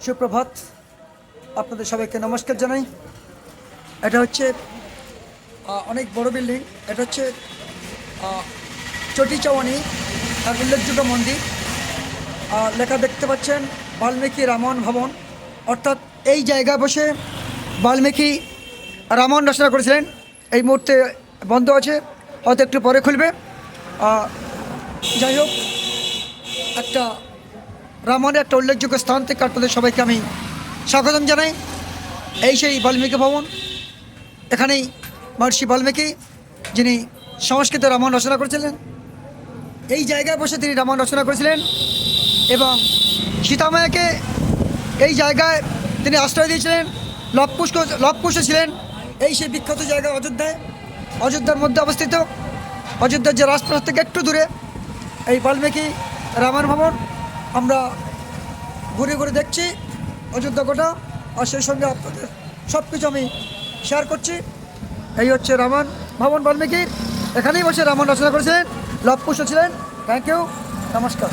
সুপ্রভাত, আপনাদের সবাইকে নমস্কার জানাই। এটা হচ্ছে অনেক বড় বিল্ডিং। এটা হচ্ছে চটি চাওয়ানি, এক উল্লেখযোগ্য মন্দির। লেখা দেখতে পাচ্ছেন বাল্মীকি রামায়ণ ভবন, অর্থাৎ এই জায়গায় বসে বাল্মীকি রামায়ণ রচনা করেছিলেন। এই মুহূর্তে বন্ধ আছে, হয়তো একটু পরে খুলবে। যাই হোক, একটা রামায়ণের একটা উল্লেখযোগ্য স্থান থেকে আপনাদের সবাইকে আমি স্বাগতম জানাই। এই সেই বাল্মীকি ভবন। এখানেই মহর্ষি বাল্মীকি, যিনি সংস্কৃতে রামায়ণ রচনা করেছিলেন, এই জায়গায় বসে তিনি রামায়ণ রচনা করেছিলেন এবং সীতামায়াকে এই জায়গায় তিনি আশ্রয় দিয়েছিলেন। লবকুশে ছিলেন। এই সেই বিখ্যাত জায়গা অযোধ্যার মধ্যে অবস্থিত। অযোধ্যার যে রাজপ্রাসাদ থেকে একটু দূরে এই বাল্মীকি রামায়ণ ভবন। আমরা ঘুরে ঘুরে দেখছি অযোধ্যা গোটা, আর সেই সঙ্গে আপনাদের সব কিছু আমি শেয়ার করছি। এই হচ্ছে রামায়ণ ভবন বাল্মীকির। এখানেই বসে রামায়ণ রচনা করেছিলেন, লবকুশ ছিলেন। থ্যাংক ইউ, নমস্কার।